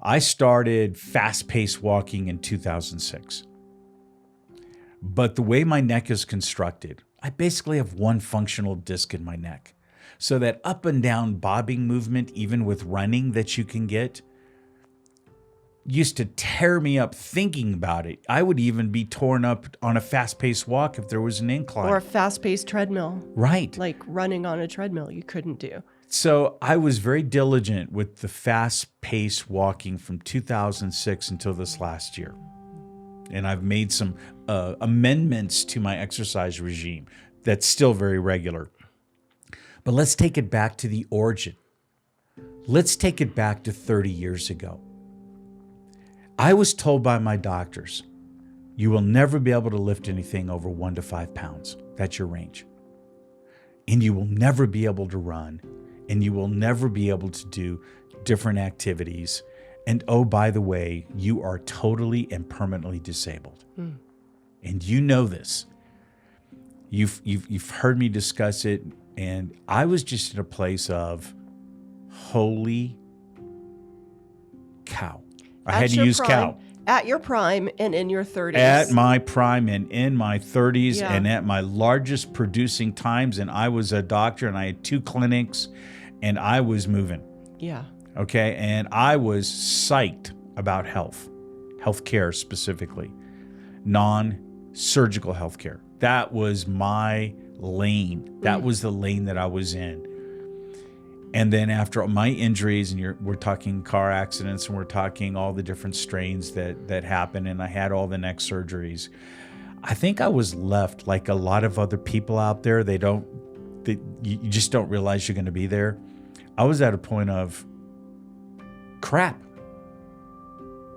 I started fast-paced walking in 2006. But the way my neck is constructed, I basically have one functional disc in my neck. So that up and down bobbing movement, even with running that you can get, used to tear me up thinking about it. I would even be torn up on a fast-paced walk if there was an incline. Or a fast-paced treadmill. Right. Like running on a treadmill you couldn't do. So I was very diligent with the fast-paced walking from 2006 until this last year. And I've made some amendments to my exercise regime that's still very regular. But let's take it back to the origin. Let's take it back to 30 years ago. I was told by my doctors, you will never be able to lift anything over 1 to 5 pounds. That's your range. And you will never be able to run, and you will never be able to do different activities. And oh, by the way, you are totally and permanently disabled. And you know this. You've heard me discuss it, and I was just in a place of, holy cow. I had to use cow. At your prime and in your 30s. At my prime and in my 30s Yeah. and at my largest producing times. And I was a doctor and I had 2 clinics and I was moving. Yeah. Okay. And I was psyched about healthcare specifically, non-surgical healthcare. That was my lane. That was the lane that I was in. And then after my injuries, and we're talking car accidents, and we're talking all the different strains that happen, and I had all the neck surgeries. I think I was left like a lot of other people out there. You just don't realize you're going to be there. I was at a point of, crap,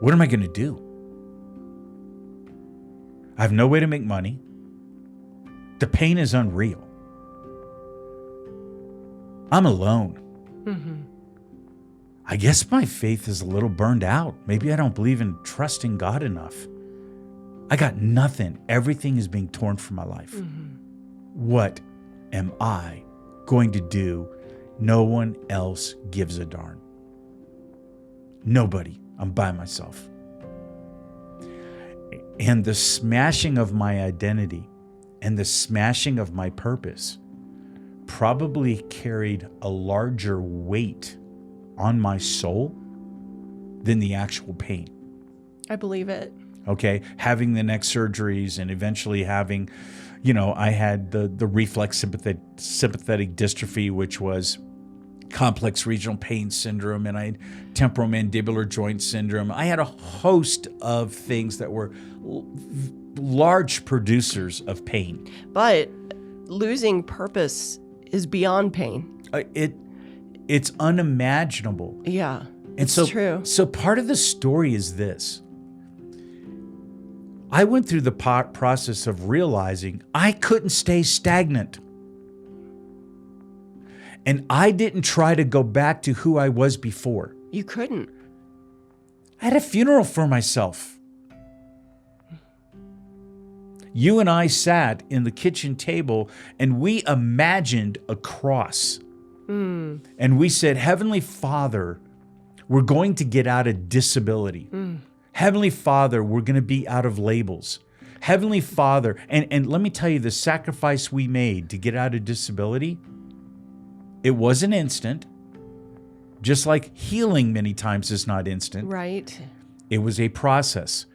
what am I going to do? I have no way to make money. The pain is unreal. I'm alone. I guess my faith is a little burned out. Maybe I don't believe in trusting God enough. I got nothing. Everything is being torn from my life. What am I going to do? No one else gives a darn. Nobody. I'm by myself. And the smashing of my identity and the smashing of my purpose probably carried a larger weight on my soul than the actual pain. I believe it. Okay. Having the neck surgeries and eventually having, I had the reflex sympathetic dystrophy, which was complex regional pain syndrome, and I had temporomandibular joint syndrome. I had a host of things that were large producers of pain. But losing purpose is beyond pain. It's unimaginable. Yeah, It's true. So part of the story is this. I went through the process of realizing I couldn't stay stagnant. And I didn't try to go back to who I was before. You couldn't. I had a funeral for myself. You and I sat in the kitchen table and we imagined a cross. And we said, Heavenly Father, we're going to get out of disability. Heavenly Father, we're going to be out of labels. Heavenly Father, and let me tell you, the sacrifice we made to get out of disability, it wasn't instant. Just like healing many times is not instant. Right. It was a process.